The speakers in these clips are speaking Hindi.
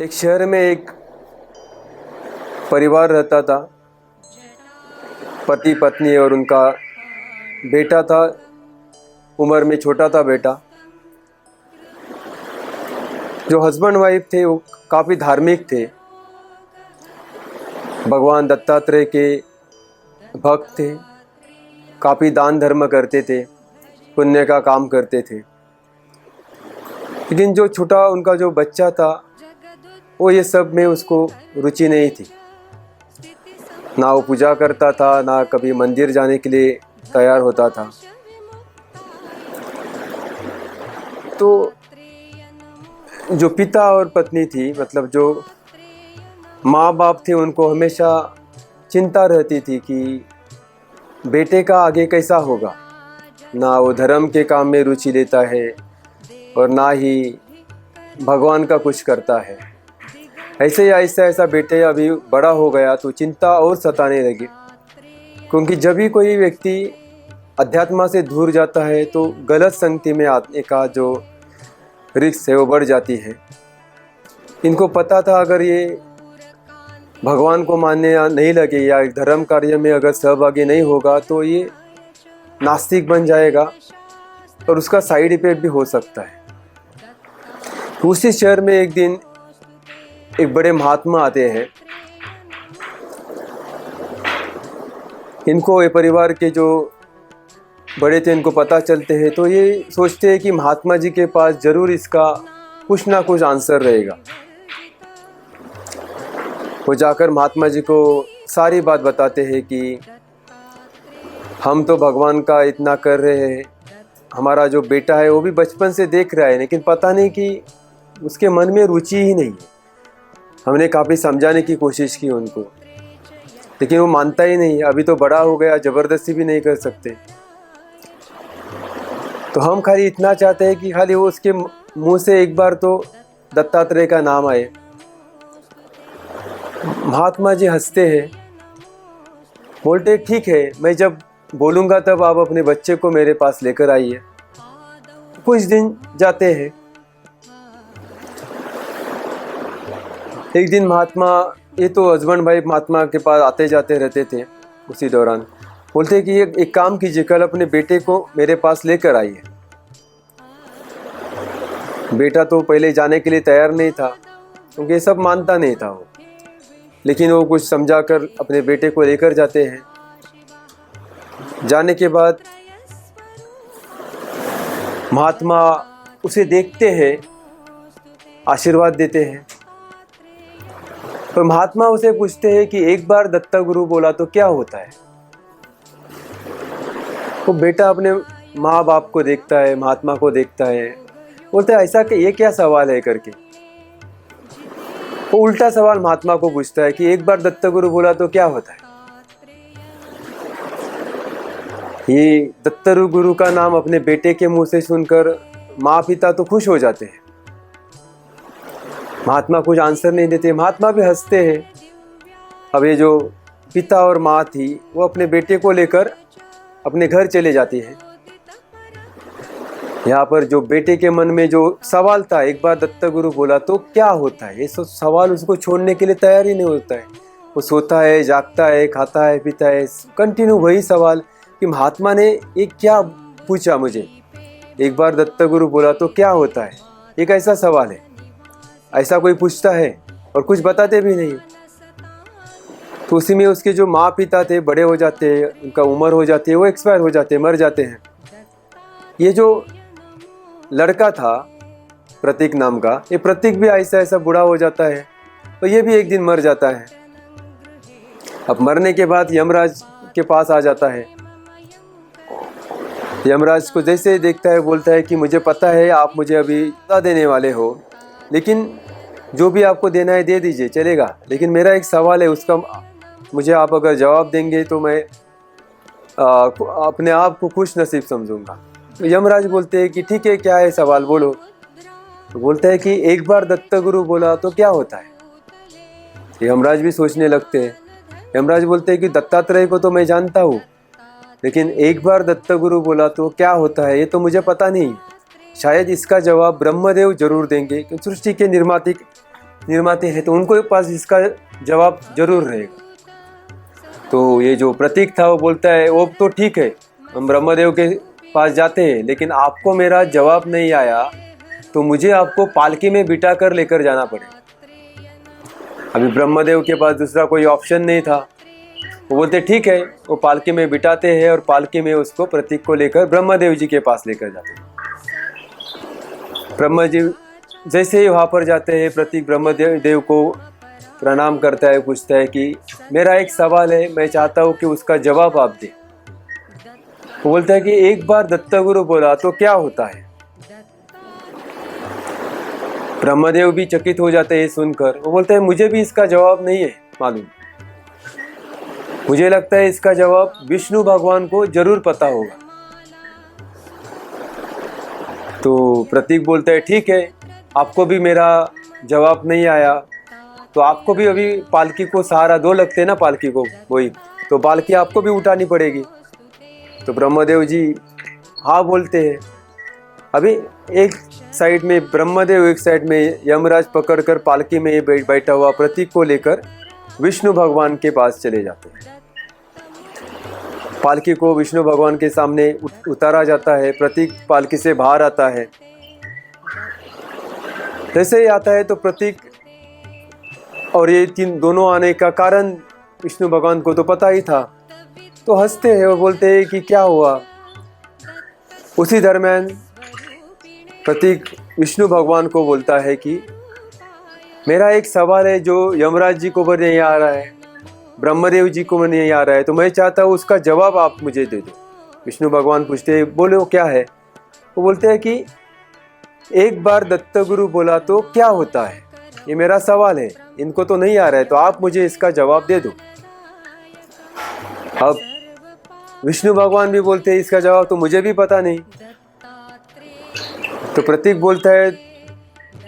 एक शहर में एक परिवार रहता था। पति पत्नी और उनका बेटा था, उम्र में छोटा था बेटा। जो हस्बैंड वाइफ थे वो काफ़ी धार्मिक थे, भगवान दत्तात्रेय के भक्त थे, काफ़ी दान धर्म करते थे, पुण्य का काम करते थे। लेकिन जो छोटा उनका जो बच्चा था वो ये सब में उसको रुचि नहीं थी। ना वो पूजा करता था, ना कभी मंदिर जाने के लिए तैयार होता था। तो जो पिता और पत्नी थी, मतलब जो माँ बाप थे, उनको हमेशा चिंता रहती थी कि बेटे का आगे कैसा होगा। ना वो धर्म के काम में रुचि लेता है और ना ही भगवान का कुछ करता है। ऐसे ही ऐसा ऐसा बेटे अभी बड़ा हो गया तो चिंता और सताने लगी, क्योंकि जब भी कोई व्यक्ति अध्यात्म से दूर जाता है तो गलत संगति में आने का जो रिस्क है वो बढ़ जाती है। इनको पता था अगर ये भगवान को मानने नहीं लगे या धर्म कार्य में अगर सहभागी नहीं होगा तो ये नास्तिक बन जाएगा और उसका साइड इफेक्ट भी हो सकता है। उसी शहर में एक दिन एक बड़े महात्मा आते हैं। इनको ये परिवार के जो बड़े थे इनको पता चलते हैं तो ये सोचते हैं कि महात्मा जी के पास जरूर इसका कुछ ना कुछ आंसर रहेगा। वो जाकर महात्मा जी को सारी बात बताते हैं कि हम तो भगवान का इतना कर रहे हैं, हमारा जो बेटा है वो भी बचपन से देख रहा है, लेकिन पता नहीं कि उसके मन में रुचि ही नहीं है। हमने काफ़ी समझाने की कोशिश की उनको, लेकिन वो मानता ही नहीं। अभी तो बड़ा हो गया, ज़बरदस्ती भी नहीं कर सकते। तो हम खाली इतना चाहते हैं कि खाली वो उसके मुंह से एक बार तो दत्तात्रेय का नाम आए। महात्मा जी हंसते हैं, बोलते ठीक है, मैं जब बोलूँगा तब आप अपने बच्चे को मेरे पास लेकर आइए। कुछ दिन जाते हैं। एक दिन महात्मा, ये तो हस्बैंड वाइफ महात्मा के पास आते जाते रहते थे, उसी दौरान बोलते कि एक काम कीजिए, कल अपने बेटे को मेरे पास लेकर आइए। बेटा तो पहले जाने के लिए तैयार नहीं था, क्योंकि ये सब मानता नहीं था वो, लेकिन वो कुछ समझाकर अपने बेटे को लेकर जाते हैं। जाने के बाद महात्मा उसे देखते हैं, आशीर्वाद देते हैं। तो महात्मा उसे पूछते हैं कि एक बार दत्ता गुरु बोला तो क्या होता है। वो बेटा अपने माँ बाप को देखता है, महात्मा को देखता है, बोलता है ऐसा कि ये क्या सवाल है करके। वो उल्टा सवाल महात्मा को पूछता है कि एक बार दत्ता गुरु बोला तो क्या होता है। ये दत्ता गुरु का नाम अपने बेटे के मुंह से सुनकर माँ पिता तो खुश हो जाते हैं। महात्मा कुछ आंसर नहीं देते, महात्मा भी हंसते हैं। अब ये जो पिता और माँ थी वो अपने बेटे को लेकर अपने घर चले जाती है। यहाँ पर जो बेटे के मन में जो सवाल था, एक बार दत्ता गुरु बोला तो क्या होता है, ये सवाल उसको छोड़ने के लिए तैयार ही नहीं होता है। वो सोता है, जागता है, खाता है, पीता है, कंटिन्यू वही सवाल कि महात्मा ने ये क्या पूछा मुझे, एक बार दत्ता गुरु बोला तो क्या होता है। एक ऐसा सवाल है, ऐसा कोई पूछता है और कुछ बताते भी नहीं। तो उसी में उसके जो माँ पिता थे बड़े हो जाते हैं, उनका उम्र हो जाती है, वो एक्सपायर हो जाते हैं, मर जाते हैं। ये जो लड़का था प्रतीक नाम का, ये प्रतीक भी ऐसा ऐसा बूढ़ा हो जाता है, तो ये भी एक दिन मर जाता है। अब मरने के बाद यमराज के पास आ जाता है। यमराज को जैसे देखता है बोलता है कि मुझे पता है आप मुझे अभी सजा देने वाले हो, लेकिन जो भी आपको देना है दे दीजिए, चलेगा, लेकिन मेरा एक सवाल है, उसका मुझे आप अगर जवाब देंगे तो मैं अपने आप को खुश नसीब समझूंगा। तो यमराज बोलते हैं कि ठीक है, क्या है सवाल, बोलो। तो बोलता है कि एक बार दत्ता गुरु बोला तो क्या होता है। यमराज भी सोचने लगते हैं। यमराज बोलते हैं कि दत्तात्रेय को तो मैं जानता हूँ, लेकिन एक बार दत्ता गुरु बोला तो क्या होता है ये तो मुझे पता नहीं। शायद इसका जवाब ब्रह्मदेव जरूर देंगे, कि सृष्टि के निर्माते हैं तो उनको पास इसका जवाब जरूर रहेगा। तो ये जो प्रतीक था वो बोलता है वो तो ठीक है, हम ब्रह्मदेव के पास जाते हैं, लेकिन आपको मेरा जवाब नहीं आया तो मुझे आपको पालकी में बिठा कर लेकर जाना पड़ेगा। अभी ब्रह्मदेव के पास दूसरा कोई ऑप्शन नहीं था। वो बोलते ठीक है, वो पालकी में बिठाते हैं और पालकी में उसको प्रतीक को लेकर ब्रह्मदेव जी के पास लेकर जाते हैं। ब्रह्मा जी जैसे ही वहाँ पर जाते हैं, प्रतीक ब्रह्मदेव को प्रणाम करता है, पूछता है कि मेरा एक सवाल है, मैं चाहता हूँ कि उसका जवाब आप दें। वो बोलता है कि एक बार दत्तगुरु बोला तो क्या होता है। ब्रह्मदेव भी चकित हो जाते हैं सुनकर। वो बोलते हैं मुझे भी इसका जवाब नहीं है मालूम, मुझे लगता है इसका जवाब विष्णु भगवान को जरूर पता होगा। तो प्रतीक बोलता है ठीक है, आपको भी मेरा जवाब नहीं आया तो आपको भी अभी पालकी को सहारा दो लगते हैं ना, पालकी को वही तो पालकी आपको भी उठानी पड़ेगी। तो ब्रह्मदेव जी हाँ बोलते हैं। अभी एक साइड में ब्रह्मदेव, एक साइड में यमराज पकड़कर पालकी में बैठा हुआ प्रतीक को लेकर विष्णु भगवान के पास चले जाते हैं। पालकी को विष्णु भगवान के सामने उतारा जाता है। प्रतीक पालकी से बाहर आता है। जैसे ही आता है तो प्रतीक और ये तीन दोनों आने का कारण विष्णु भगवान को तो पता ही था, तो हंसते हैं और बोलते हैं कि क्या हुआ। उसी दरम्यान प्रतीक विष्णु भगवान को बोलता है कि मेरा एक सवाल है जो यमराज जी को भी नहीं आ रहा है, ब्रह्मदेव जी को भी नहीं आ रहा है, तो मैं चाहता हूँ उसका जवाब आप मुझे दे दो। विष्णु भगवान पूछते हैं बोले वो क्या है। वो बोलते हैं कि एक बार दत्तगुरु बोला तो क्या होता है, ये मेरा सवाल है, इनको तो नहीं आ रहा है, तो आप मुझे इसका जवाब दे दो। अब विष्णु भगवान भी बोलते हैं इसका जवाब तो मुझे भी पता नहीं। तो प्रतीक बोलता है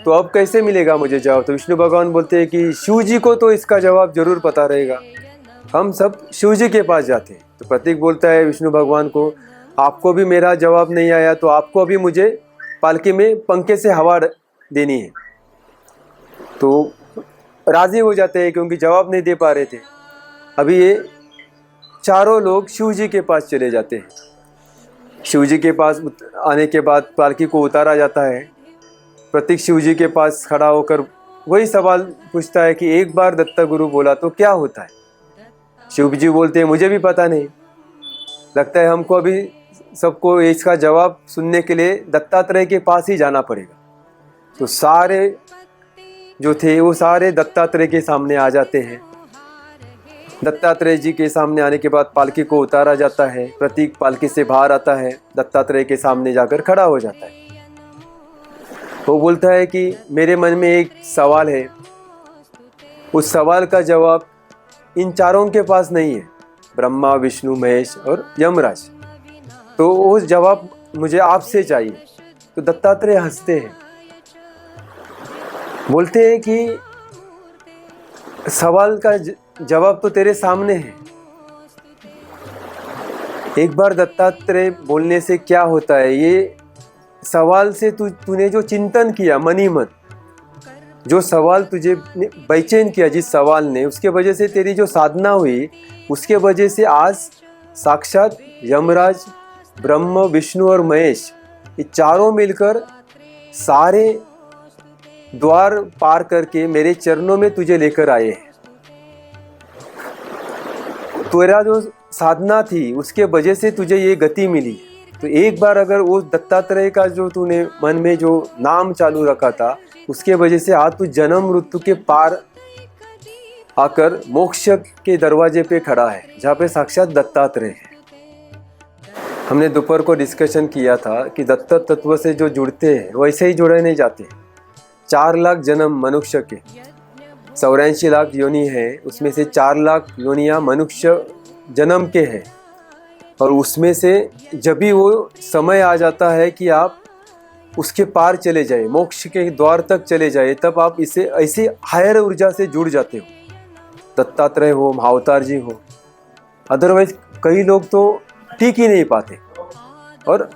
तो अब कैसे मिलेगा मुझे जवाब। तो विष्णु भगवान बोलते हैं कि शिव जी को तो इसका जवाब जरूर पता रहेगा, हम सब शिव जी के पास जाते हैं। तो प्रतीक बोलता है विष्णु भगवान को आपको भी मेरा जवाब नहीं आया तो आपको अभी मुझे पालकी में पंखे से हवा देनी है। तो राजी हो जाते हैं क्योंकि जवाब नहीं दे पा रहे थे। अभी ये चारों लोग शिव जी के पास चले जाते हैं। शिव जी के पास आने के बाद पालकी को उतारा जाता है। प्रतीक शिव जी के पास खड़ा होकर वही सवाल पूछता है कि एक बार दत्तगुरु बोला तो क्या होता है। शिव जी बोलते हैं मुझे भी पता नहीं, लगता है हमको अभी सबको इसका जवाब सुनने के लिए दत्तात्रेय के पास ही जाना पड़ेगा। तो सारे जो थे वो सारे दत्तात्रेय के सामने आ जाते हैं। दत्तात्रेय जी के सामने आने के बाद पालकी को उतारा जाता है। प्रतीक पालकी से बाहर आता है, दत्तात्रेय के सामने जाकर खड़ा हो जाता है। वो बोलता है कि मेरे मन में एक सवाल है, उस सवाल का जवाब इन चारों के पास नहीं है, ब्रह्मा विष्णु महेश और यमराज, तो वो जवाब मुझे आपसे चाहिए। तो दत्तात्रेय हंसते हैं, बोलते हैं कि सवाल का जवाब तो तेरे सामने है। एक बार दत्तात्रेय बोलने से क्या होता है, ये सवाल से तूने जो चिंतन किया मनी मन, जो सवाल तुझे बेचैन किया जिस सवाल ने, उसके वजह से तेरी जो साधना हुई, उसके वजह से आज साक्षात यमराज, ब्रह्म, विष्णु और महेश ये चारों मिलकर सारे द्वार पार करके मेरे चरणों में तुझे लेकर आए हैं। तेरा जो साधना थी उसके वजह से तुझे ये गति मिली। तो एक बार अगर वो दत्तात्रेय का जो तूने मन में जो नाम चालू रखा था, उसके वजह से आज तू जन्म मृत्यु के पार आकर मोक्ष के दरवाजे पे खड़ा है, जहाँ पे साक्षात दत्तात्रेय है। हमने दोपहर को डिस्कशन किया था कि दत्त तत्व से जो जुड़ते हैं वैसे ही जुड़े नहीं जाते। 4 लाख जन्म मनुष्य के, 84 लाख योनि है, उसमें से 4 लाख योनियाँ मनुष्य जन्म के हैं। और उसमें से जब भी वो समय आ जाता है कि आप उसके पार चले जाए, मोक्ष के द्वार तक चले जाए, तब आप इसे ऐसी हायर ऊर्जा से जुड़ जाते हो। दत्तात्रेय हो, महाअवतार जी हो, अदरवाइज कई लोग तो ठीक ही नहीं पाते। और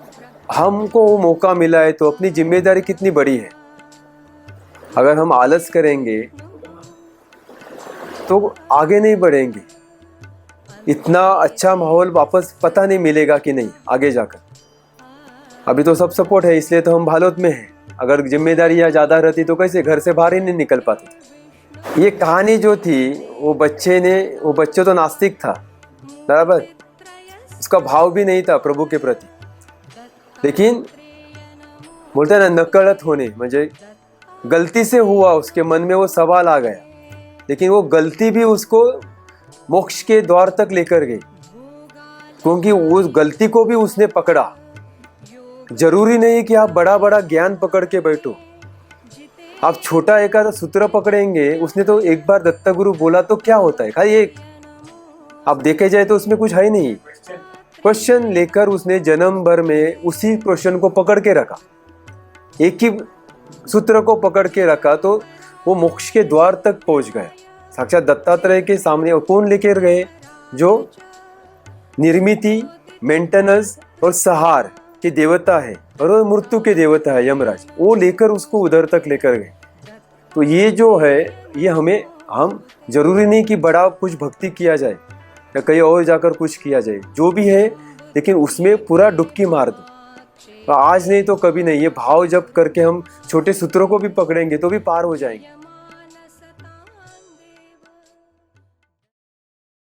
हमको वो मौका मिला है तो अपनी जिम्मेदारी कितनी बड़ी है। अगर हम आलस करेंगे तो आगे नहीं बढ़ेंगे। इतना अच्छा माहौल वापस पता नहीं मिलेगा कि नहीं आगे जाकर। अभी तो सब सपोर्ट है, इसलिए तो हम भालोत में हैं। अगर जिम्मेदारियाँ ज़्यादा रहती तो कैसे घर से बाहर ही नहीं निकल पाते। ये कहानी जो थी, वो बच्चे तो नास्तिक था, बराबर, उसका भाव भी नहीं था प्रभु के प्रति। लेकिन बोलते हैं ना, नकळत होने, म्हणजे गलती से हुआ, उसके मन में वो सवाल आ गया, लेकिन वो गलती भी उसको मोक्ष के द्वार तक लेकर गई, क्योंकि उस गलती को भी उसने पकड़ा। जरूरी नहीं कि आप बड़ा बड़ा ज्ञान पकड़ के बैठो, आप छोटा एक आधा सूत्र पकड़ेंगे। उसने तो एक बार दत्तगुरु बोला तो क्या होता है, खाली एक, आप देखे जाए तो उसमें कुछ है ही नहीं। क्वेश्चन लेकर उसने जन्म भर में उसी क्वेश्चन को पकड़ के रखा, एक ही सूत्र को पकड़ के रखा, तो वो मोक्ष के द्वार तक पहुंच गया। साक्षात दत्तात्रेय के सामने और कौन लेकर गए, जो निर्मिति, मेंटेनेंस और सहार के देवता है और वो मृत्यु के देवता है यमराज, वो लेकर उसको उधर तक लेकर गए। तो ये जो है, ये हम जरूरी नहीं कि बड़ा कुछ भक्ति किया जाए या कहीं और जाकर कुछ किया जाए, जो भी है, लेकिन उसमें पूरा डुबकी मार दो। तो आज नहीं तो कभी नहीं, ये भाव जब करके हम छोटे सूत्रों को भी पकड़ेंगे तो भी पार हो जाएंगे।